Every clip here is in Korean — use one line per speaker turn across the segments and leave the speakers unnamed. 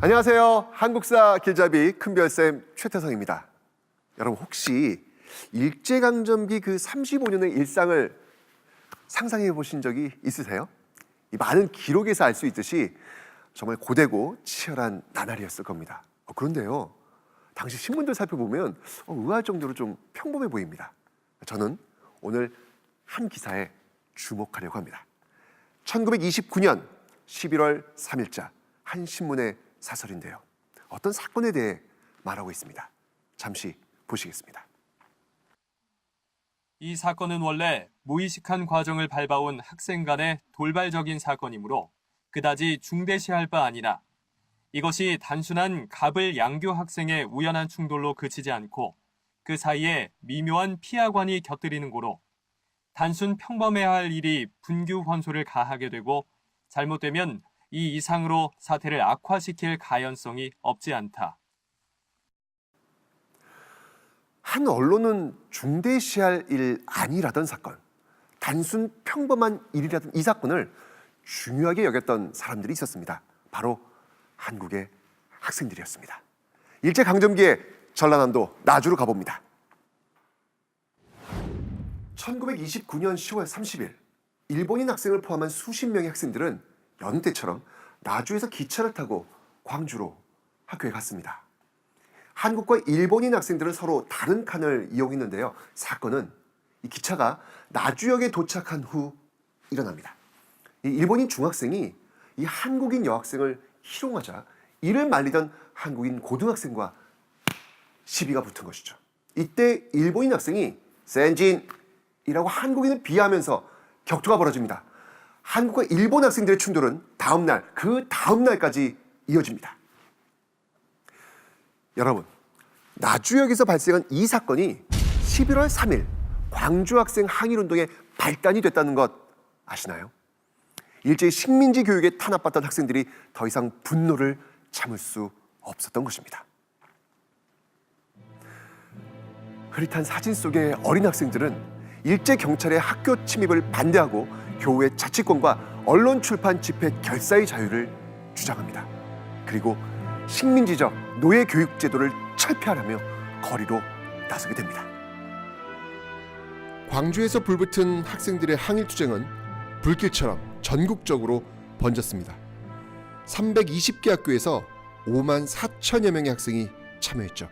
안녕하세요. 한국사 길잡이 큰별쌤 최태성입니다. 여러분 혹시 일제강점기 그 35년의 일상을 상상해 보신 적이 있으세요? 이 많은 기록에서 알 수 있듯이 정말 고되고 치열한 나날이었을 겁니다. 그런데요, 당시 신문들 살펴보면 의아할 정도로 좀 평범해 보입니다. 저는 오늘 한 기사에 주목하려고 합니다. 1929년 11월 3일자 한 신문의 사설인데요. 어떤 사건에 대해 말하고 있습니다. 잠시 보시겠습니다.
이 사건은 원래 무의식한 과정을 밟아온 학생 간의 돌발적인 사건이므로 그다지 중대시할 바 아니라 이것이 단순한 갑을 양교 학생의 우연한 충돌로 그치지 않고 그 사이에 미묘한 피하관이 곁들이는 고로 단순 평범해야 할 일이 분규환소를 가하게 되고 잘못되면 이 이상으로 사태를 악화시킬 가연성이 없지 않다.
한 언론은 중대시할 일 아니라던 사건, 단순 평범한 일이라던 이 사건을 중요하게 여겼던 사람들이 있었습니다. 바로 한국의 학생들이었습니다. 일제강점기에 전라남도 나주로 가봅니다. 1929년 10월 30일 일본인 학생을 포함한 수십 명의 학생들은 여느 때처럼 나주에서 기차를 타고 광주로 학교에 갔습니다. 한국과 일본인 학생들은 서로 다른 칸을 이용했는데요. 사건은 이 기차가 나주역에 도착한 후 일어납니다. 이 일본인 중학생이 이 한국인 여학생을 희롱하자 이를 말리던 한국인 고등학생과 시비가 붙은 것이죠. 이때 일본인 학생이 센진이라고 한국인을 비하하면서 격투가 벌어집니다. 한국과 일본 학생들의 충돌은 그 다음 날까지 이어집니다. 여러분, 나주역에서 발생한 이 사건이 11월 3일 광주 학생 항일운동의 발단이 됐다는 것 아시나요? 일제히 식민지 교육에 탄압받던 학생들이 더 이상 분노를 참을 수 없었던 것입니다. 흐릿한 사진 속의 어린 학생들은 일제 경찰의 학교 침입을 반대하고 교우의 자치권과 언론 출판 집회 결사의 자유를 주장합니다. 그리고 식민지적 노예 교육 제도를 철폐하려며 거리로 나서게 됩니다. 광주에서 불붙은 학생들의 항일 투쟁은 불길처럼 전국적으로 번졌습니다. 320개 학교에서 5만 4천여 명의 학생이 참여했죠.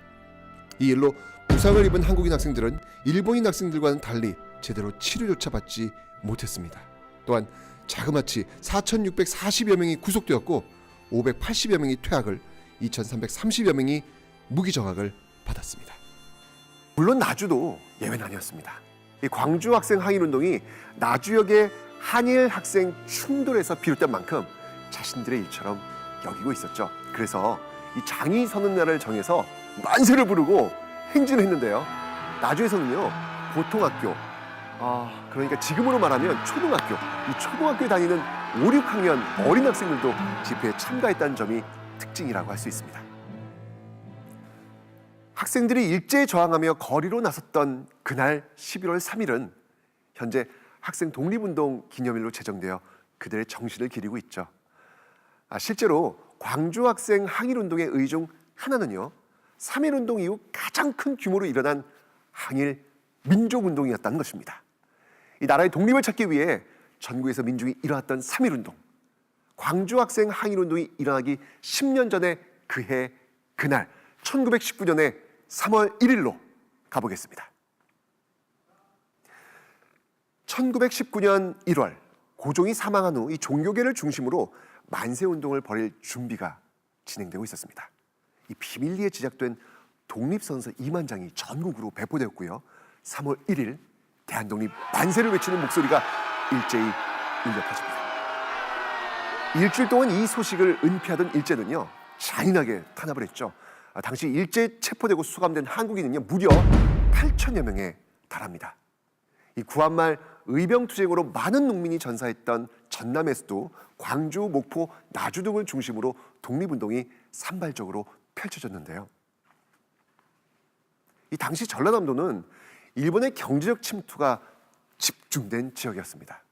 이 일로 부상을 입은 한국인 학생들은 일본인 학생들과는 달리 제대로 치료조차 받지 못했습니다. 또한 자그마치 4,640여 명이 구속되었고 580여 명이 퇴학을, 2,330여 명이 무기정학을 받았습니다. 물론 나주도 예외는 아니었습니다. 이 광주 학생 항일운동이 나주역의 한일 학생 충돌에서 비롯된 만큼 자신들의 일처럼 여기고 있었죠. 그래서 이 장의 서는 날을 정해서 만세를 부르고 행진을 했는데요. 나주에서는요, 보통학교, 그러니까 지금으로 말하면 초등학교, 이 초등학교에 다니는 5, 6학년 어린 학생들도 집회에 참가했다는 점이 특징이라고 할 수 있습니다. 학생들이 일제에 저항하며 거리로 나섰던 그날 11월 3일은 현재 학생 독립운동 기념일로 제정되어 그들의 정신을 기리고 있죠. 실제로 광주 학생 항일운동의 의 중 하나는요, 3.1운동 이후 가장 큰 규모로 일어난 항일 민족운동이었다는 것입니다. 이 나라의 독립을 찾기 위해 전국에서 민중이 일어났던 3.1운동, 광주 학생 항일운동이 일어나기 10년 전에 그해 그날 1919년의 3월 1일로 가보겠습니다. 1919년 1월 고종이 사망한 후 이 종교계를 중심으로 만세운동을 벌일 준비가 진행되고 있었습니다. 이 비밀리에 제작된 독립선서 2만 장이 전국으로 배포되었고요. 3월 1일 대한독립 만세를 외치는 목소리가 일제히 울려 퍼집니다. 일주일 동안 이 소식을 은폐하던 일제는요, 잔인하게 탄압을 했죠. 당시 일제 체포되고 수감된 한국인은요, 무려 8천여 명에 달합니다. 이 구한말 의병투쟁으로 많은 농민이 전사했던 전남에서도 광주, 목포, 나주 등을 중심으로 독립운동이 산발적으로 펼쳐졌는데요. 이 당시 전라남도는 일본의 경제적 침투가 집중된 지역이었습니다.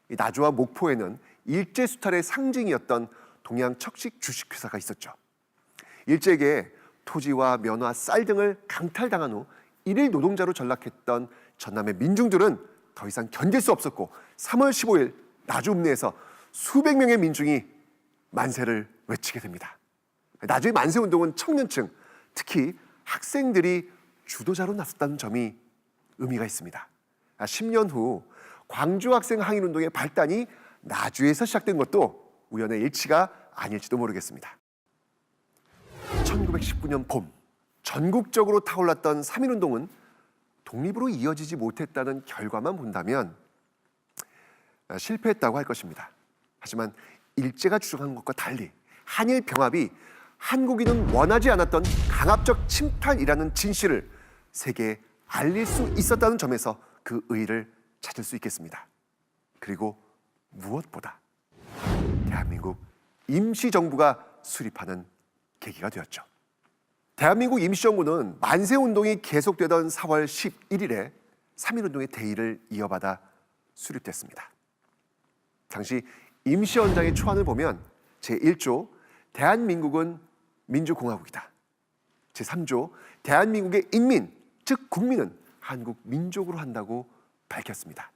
이 나주와 목포에는 일제 수탈의 상징이었던 동양 척식 주식회사가 있었죠. 일제에게 토지와 면화, 쌀 등을 강탈당한 후 일일 노동자로 전락했던 전남의 민중들은 더 이상 견딜 수 없었고 3월 15일 나주읍내에서 수백 명의 민중이 만세를 외치게 됩니다. 나주의 만세운동은 청년층, 특히 학생들이 주도자로 나섰다는 점이 의미가 있습니다. 10년 후 광주 학생 항일운동의 발단이 나주에서 시작된 것도 우연의 일치가 아닐지도 모르겠습니다. 1919년 봄, 전국적으로 타올랐던 3.1운동은 독립으로 이어지지 못했다는 결과만 본다면 실패했다고 할 것입니다. 하지만 일제가 주장한 것과 달리 한일 병합이 한국인은 원하지 않았던 강압적 침탈이라는 진실을 세계에 알릴 수 있었다는 점에서 그 의의를 찾을 수 있겠습니다. 그리고 무엇보다 대한민국 임시정부가 수립하는 계기가 되었죠. 대한민국 임시정부는 만세운동이 계속되던 4월 11일에 3.1운동의 대의를 이어받아 수립됐습니다. 당시 임시헌장의 초안을 보면 제1조 대한민국은 민주공화국이다. 제3조 대한민국의 인민, 즉 국민은 한국 민족으로 한다고 밝혔습니다.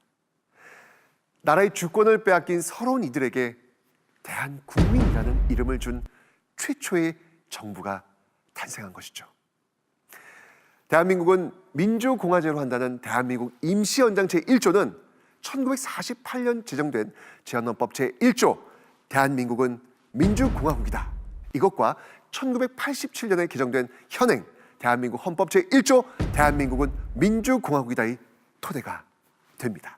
나라의 주권을 빼앗긴 서러운 이들에게 대한국민이라는 이름을 준 최초의 정부가 탄생한 것이죠. 대한민국은 민주공화제로 한다는 대한민국 임시헌장 제1조는 1948년 제정된 제헌헌법 제1조 대한민국은 민주공화국이다. 이것과 1987년에 개정된 현행 대한민국 헌법 제1조 대한민국은 민주공화국이다의 토대가 됩니다.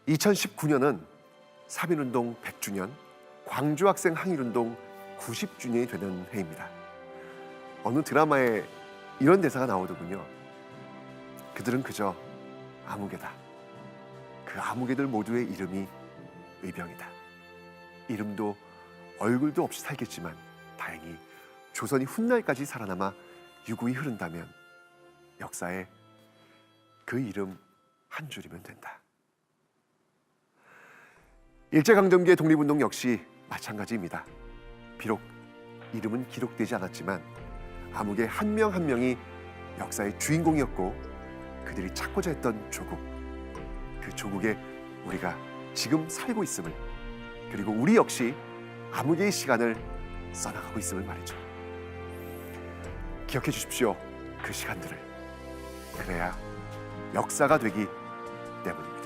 2019년은 3.1운동 100주년, 광주학생 항일운동 90주년이 되는 해입니다. 어느 드라마에 이런 대사가 나오더군요. 그들은 그저 아무개다. 그 아무개들 모두의 이름이 의병이다. 이름도 얼굴도 없이 살겠지만 다행히 조선이 훗날까지 살아남아 유구히 흐른다면 역사에 그 이름 한 줄이면 된다. 일제강점기의 독립운동 역시 마찬가지입니다. 비록 이름은 기록되지 않았지만 아무개 한 명 한 명이 역사의 주인공이었고 그들이 찾고자 했던 조국, 그 조국에 우리가 지금 살고 있음을, 그리고 우리 역시 아무개의 시간을 써나가고 있음을 말이죠. 기억해 주십시오. 그 시간들을. 그래야 역사가 되기 때문입니다.